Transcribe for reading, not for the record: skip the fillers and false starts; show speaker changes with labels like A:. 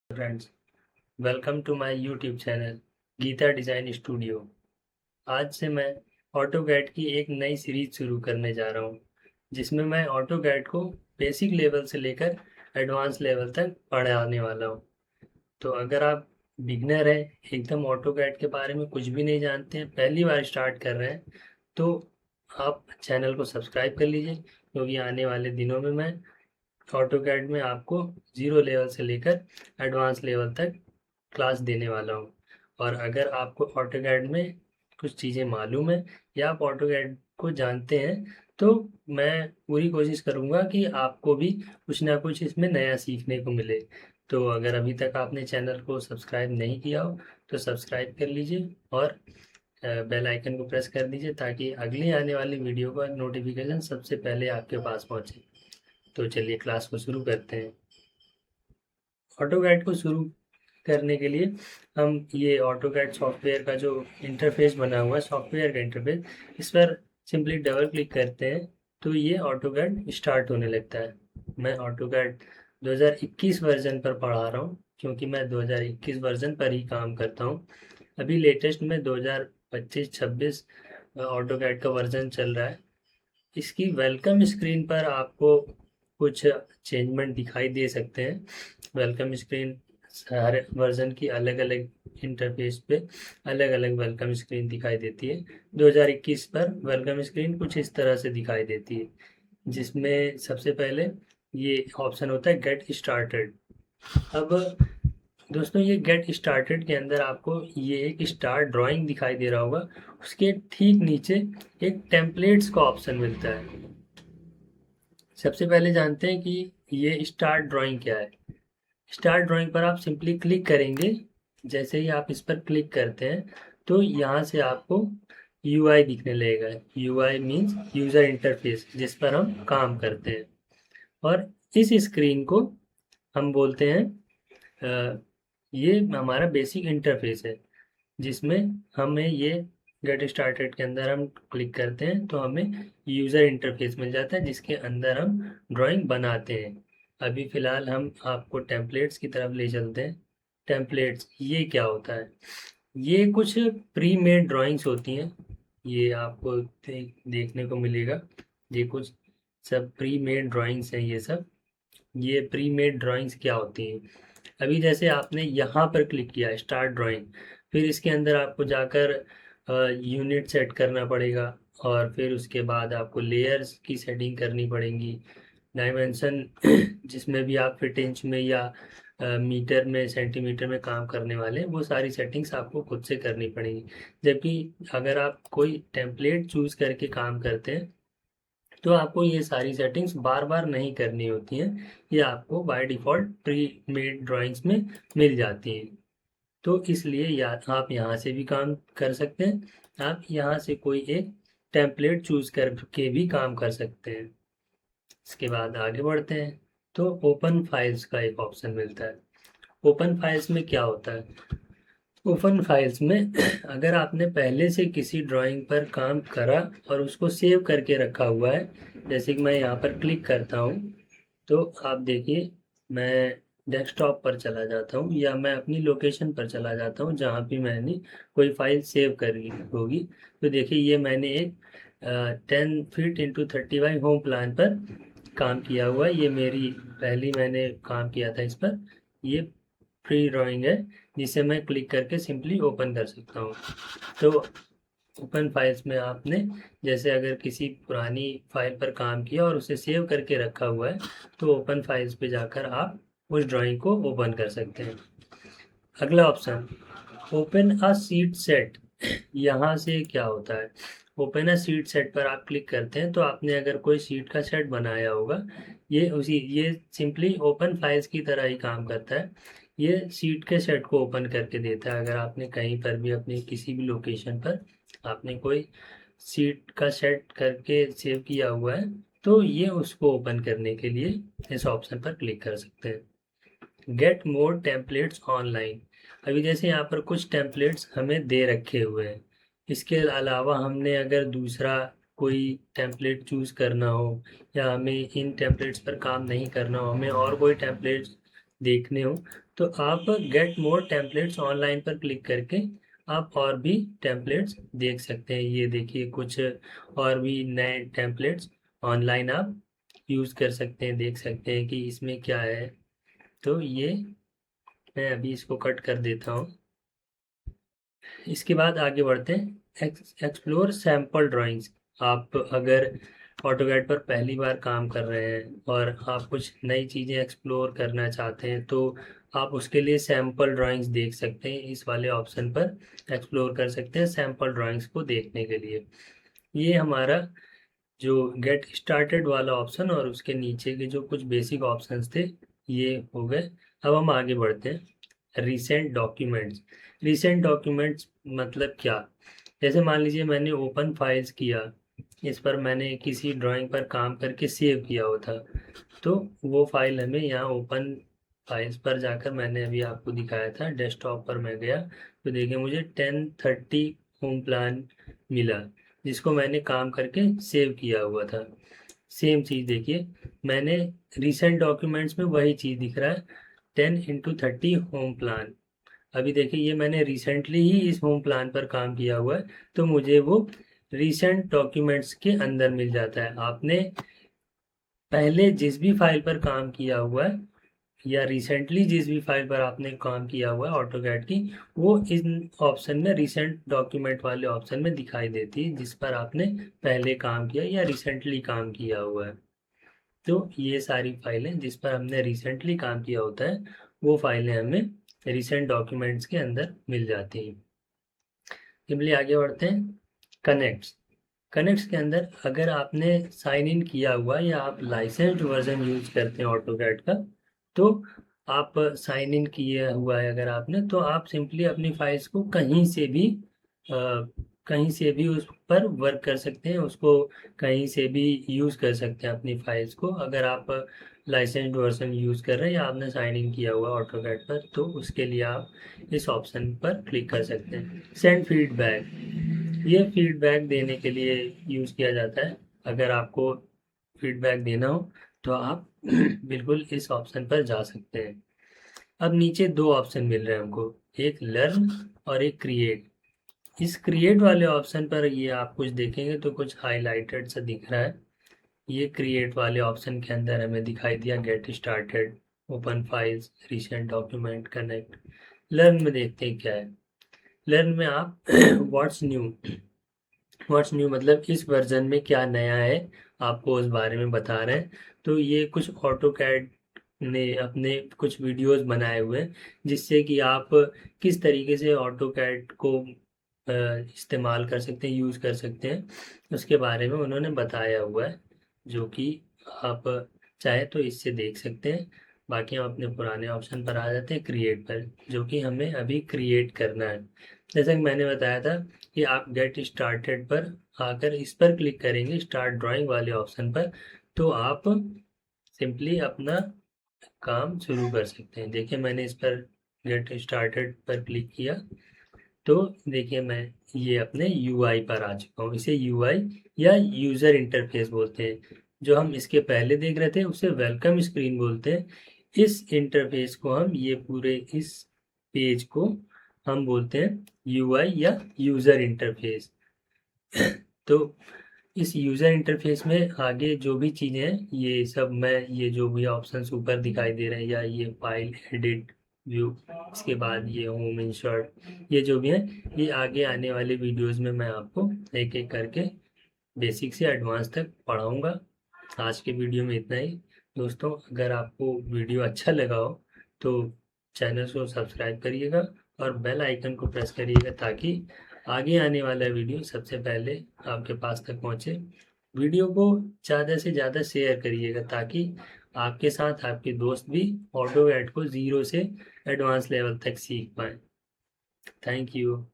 A: Friends, welcome to my YouTube channel Geeta design studio. आज से मैं ऑटोकैड की एक नई सीरीज शुरू करने जा रहा हूँ, जिसमें मैं ऑटोकैड को बेसिक लेवल से लेकर एडवांस लेवल तक पढ़ाने वाला हूँ। तो अगर आप बिगनर हैं, एकदम ऑटोकैड के बारे में कुछ भी नहीं जानते हैं, पहली बार स्टार्ट कर रहे हैं, तो आप चैनल को सब्सक्राइब कर लीजिए, क्योंकि आने वाले दिनों में मैं ऑटोकैड में आपको ज़ीरो लेवल से लेकर एडवांस लेवल तक क्लास देने वाला हूँ। और अगर आपको ऑटोकैड में कुछ चीज़ें मालूम है या आप ऑटोकैड को जानते हैं, तो मैं पूरी कोशिश करूँगा कि आपको भी कुछ ना कुछ इसमें नया सीखने को मिले। तो अगर अभी तक आपने चैनल को सब्सक्राइब नहीं किया हो, तो सब्सक्राइब कर लीजिए और बेल आइकन को प्रेस कर दीजिए, ताकि अगली आने वाली वीडियो का नोटिफिकेशन सबसे पहले आपके पास पहुँचे। तो चलिए क्लास को शुरू करते हैं। ऑटोकैड को शुरू करने के लिए हम ये ऑटोकैड सॉफ्टवेयर का जो इंटरफेस बना हुआ है, सॉफ्टवेयर का इंटरफेस, इस पर सिंपली डबल क्लिक करते हैं तो ये ऑटोकैड स्टार्ट होने लगता है। मैं ऑटोकैड 2021 वर्जन पर पढ़ा रहा हूँ, क्योंकि मैं 2021 वर्जन पर ही काम करता हूँ। अभी लेटेस्ट में 2025-26 ऑटोकैड का वर्जन चल रहा है। इसकी वेलकम स्क्रीन पर आपको कुछ चेंजमेंट दिखाई दे सकते हैं। वेलकम स्क्रीन हर वर्जन की अलग अलग इंटरफेस पे अलग अलग वेलकम स्क्रीन दिखाई देती है। 2021 पर वेलकम स्क्रीन कुछ इस तरह से दिखाई देती है, जिसमें सबसे पहले ये ऑप्शन होता है गेट स्टार्टेड। अब दोस्तों, ये गेट स्टार्टेड के अंदर आपको ये एक स्टार्ट ड्राइंग दिखाई दे रहा होगा, उसके ठीक नीचे एक टेम्पलेट्स का ऑप्शन मिलता है। सबसे पहले जानते हैं कि ये स्टार्ट ड्राइंग क्या है। स्टार्ट ड्राइंग पर आप सिंपली क्लिक करेंगे। जैसे ही आप इस पर क्लिक करते हैं, तो यहाँ से आपको यूआई दिखने लगेगा। यूआई मीन्स यूज़र इंटरफेस, जिस पर हम काम करते हैं। और इस स्क्रीन को हम बोलते हैं, ये हमारा बेसिक इंटरफेस है, जिसमें हमें ये गेट स्टार्टेड के अंदर हम क्लिक करते हैं तो हमें यूज़र इंटरफेस मिल जाता है, जिसके अंदर हम ड्राइंग बनाते हैं। अभी फ़िलहाल हम आपको टेम्पलेट्स की तरफ ले चलते हैं। टेम्पलेट्स ये क्या होता है? ये कुछ प्री मेड ड्राइंग्स होती हैं। ये आपको देखने को मिलेगा। ये कुछ सब प्री मेड ड्राइंग्स हैं ये सब। ये प्री मेड ड्राइंग्स क्या होती हैं? अभी जैसे आपने यहाँ पर क्लिक किया स्टार्ट ड्राइंग, फिर इसके अंदर आपको जाकर यूनिट सेट करना पड़ेगा, और फिर उसके बाद आपको लेयर्स की सेटिंग करनी पड़ेगी। डायमेंशन जिसमें भी आप फिट इंच में या मीटर में सेंटीमीटर में काम करने वाले हैं, वो सारी सेटिंग्स आपको खुद से करनी पड़ेगी। जबकि अगर आप कोई टेम्पलेट चूज़ करके काम करते हैं, तो आपको ये सारी सेटिंग्स बार बार नहीं करनी होती हैं। ये आपको by default pre made drawings में मिल जाती हैं। तो इसलिए या आप यहाँ से भी काम कर सकते हैं। आप यहाँ से कोई एक टेम्पलेट चूज़ करके भी काम कर सकते हैं। इसके बाद आगे बढ़ते हैं, तो ओपन फाइल्स का एक ऑप्शन मिलता है। ओपन फाइल्स में क्या होता है? ओपन फाइल्स में अगर आपने पहले से किसी ड्राइंग पर काम करा और उसको सेव करके रखा हुआ है, जैसे कि मैं यहाँ पर क्लिक करता हूँ, तो आप देखिए मैं डेस्कटॉप पर चला जाता हूँ या मैं अपनी लोकेशन पर चला जाता हूँ जहाँ भी मैंने कोई फाइल सेव करी होगी। तो देखिए ये मैंने एक 10 feet into 30 by home plan पर काम किया हुआ है। ये मेरी पहली मैंने काम किया था इस पर। ये फ्री ड्राइंग है, जिसे मैं क्लिक करके सिंपली ओपन कर सकता हूँ। तो ओपन फाइल्स में आपने जैसे अगर किसी पुरानी फाइल पर काम किया और उसे सेव करके रखा हुआ है, तो ओपन फाइल्स पे जाकर आप उस ड्राइंग को ओपन कर सकते हैं। अगला option, open a sheet set. यहाँ से क्या होता है? ओपन अ शीट सेट पर आप क्लिक करते हैं, तो आपने अगर कोई शीट का सेट बनाया होगा, ये सिंपली ओपन फाइल्स की तरह ही काम करता है। ये शीट के सेट को ओपन करके देता है। अगर आपने कहीं पर भी अपने किसी भी लोकेशन पर आपने कोई शीट का सेट करके सेव किया हुआ है, तो ये उसको ओपन करने के लिए इस ऑप्शन पर क्लिक कर सकते हैं। Get more templates online. अभी जैसे यहाँ पर कुछ टेम्पलेट्स हमें दे रखे हुए हैं। इसके अलावा हमने अगर दूसरा कोई टेम्पलेट चूज़ करना हो, या हमें इन टेम्पलेट्स पर काम नहीं करना हो, हमें और कोई टेम्पलेट्स देखने हो, तो आप गेट मोर टेम्पलेट्स ऑनलाइन पर क्लिक करके आप और भी टेम्पलेट्स देख सकते हैं। ये देखिए कुछ और भी नए टेम्पलेट्स ऑनलाइन आप यूज़ कर सकते हैं, देख सकते हैं कि इसमें क्या है। तो ये मैं अभी इसको कट कर देता हूँ। इसके बाद आगे बढ़ते हैं, एक्सप्लोर सैम्पल ड्राइंग्स। आप अगर ऑटोकैड पर पहली बार काम कर रहे हैं और आप कुछ नई चीज़ें एक्सप्लोर करना चाहते हैं तो आप उसके लिए सैम्पल ड्राइंग्स देख सकते हैं। इस वाले ऑप्शन पर एक्सप्लोर कर सकते हैं सैम्पल ड्राइंग्स को देखने के लिए। ये हमारा जो गेट स्टार्टेड वाला ऑप्शन और उसके नीचे के जो कुछ बेसिक ऑप्शंस थे ये हो गए। अब हम आगे बढ़ते हैं, रीसेंट डॉक्यूमेंट्स। रीसेंट डॉक्यूमेंट्स मतलब क्या? जैसे मान लीजिए मैंने ओपन फाइल्स किया, इस पर मैंने किसी ड्राइंग पर काम करके सेव किया हुआ था, तो वो फाइल हमें यहाँ ओपन फाइल्स पर जाकर, मैंने अभी आपको दिखाया था डेस्कटॉप पर मैं गया तो देखिए मुझे 1030 होम प्लान मिला, जिसको मैंने काम करके सेव किया हुआ था। सेम चीज़ देखिए मैंने रिसेंट डॉक्यूमेंट्स में वही चीज़ दिख रहा है, 10x30 होम प्लान। अभी देखिए ये मैंने रिसेंटली ही इस होम प्लान पर काम किया हुआ है, तो मुझे वो रिसेंट डॉक्यूमेंट्स के अंदर मिल जाता है। आपने पहले जिस भी फाइल पर काम किया हुआ है या रिसेंटली जिस भी फाइल पर आपने काम किया हुआ है ऑटोकैड की, वो इन ऑप्शन में रिसेंट डॉक्यूमेंट वाले ऑप्शन में दिखाई देती है, जिस पर आपने पहले काम किया या रिसेंटली काम किया हुआ है। तो ये सारी फाइलें जिस पर हमने रिसेंटली काम किया होता है वो फाइलें हमें रिसेंट डॉक्यूमेंट्स के अंदर मिल जाती हैं। सिंपली आगे बढ़ते हैं, कनेक्ट्स। कनेक्ट्स के अंदर अगर आपने साइन इन किया हुआ या आप लाइसेंस्ड वर्जन यूज करते हैं ऑटोकैड का, तो आप साइन इन किया हुआ है अगर आपने, तो आप सिंपली अपनी फाइल्स को कहीं से भी उस पर वर्क कर सकते हैं, उसको कहीं से भी यूज़ कर सकते हैं अपनी फाइल्स को। अगर आप लाइसेंस्ड वर्जन यूज़ कर रहे हैं या आपने साइन इन किया हुआ ऑटोकैड पर, तो उसके लिए आप इस ऑप्शन पर क्लिक कर सकते हैं। सेंड फीडबैक, ये फीडबैक देने के लिए यूज़ किया जाता है। अगर आपको फीडबैक देना हो तो आप बिल्कुल इस ऑप्शन पर जा सकते हैं। अब नीचे दो ऑप्शन मिल रहे हैं हमको, एक लर्न और एक क्रिएट। इस क्रिएट वाले ऑप्शन पर ये आप कुछ देखेंगे तो कुछ हाईलाइटेड सा दिख रहा है। ये क्रिएट वाले ऑप्शन के अंदर हमें दिखाई दिया get started, open files, recent document, connect. Learn में देखते हैं क्या है। लर्न में आप व्हाट्स न्यू मतलब इस वर्जन में क्या नया है आपको उस बारे में बता रहे हैं। तो ये कुछ ऑटोकैड ने अपने कुछ वीडियोस बनाए हुए हैं जिससे कि आप किस तरीके से ऑटोकैड को इस्तेमाल कर सकते हैं, यूज़ कर सकते हैं, उसके बारे में उन्होंने बताया हुआ है, जो कि आप चाहे तो इससे देख सकते हैं। बाकी हम अपने पुराने ऑप्शन पर आ जाते हैं, क्रिएट पर, जो कि हमें अभी क्रिएट करना है। जैसा कि मैंने बताया था कि आप गेट स्टार्टेड पर आकर इस पर क्लिक करेंगे, स्टार्ट ड्राइंग वाले ऑप्शन पर, तो आप सिंपली अपना काम शुरू कर सकते हैं। देखिए मैंने इस पर गेट स्टार्टेड पर क्लिक किया तो देखिए मैं ये अपने यूआई पर आ चुका हूँ। इसे यूआई या यूज़र इंटरफेस बोलते हैं। जो हम इसके पहले देख रहे थे उसे वेलकम स्क्रीन बोलते हैं। इस इंटरफेस को हम, ये पूरे इस पेज को हम बोलते हैं यूआई या यूज़र इंटरफेस। तो इस यूज़र इंटरफेस में आगे जो भी चीज़ें हैं ये सब मैं, ये जो भी ऑप्शंस ऊपर दिखाई दे रहे हैं या ये फाइल एडिट व्यू, इसके बाद ये होम इंसर्ट, ये जो भी है ये आगे आने वाले वीडियोस में मैं आपको एक एक करके बेसिक से एडवांस तक पढ़ाऊँगा। आज के वीडियो में इतना ही दोस्तों। अगर आपको वीडियो अच्छा लगा हो तो चैनल को सब्सक्राइब करिएगा और बेल आइकन को प्रेस करिएगा ताकि आगे आने वाला वीडियो सबसे पहले आपके पास तक पहुंचे। वीडियो को ज़्यादा से ज़्यादा शेयर करिएगा ताकि आपके साथ आपके दोस्त भी ऑटोकैड को ज़ीरो से एडवांस लेवल तक सीख पाएँ। Thank you.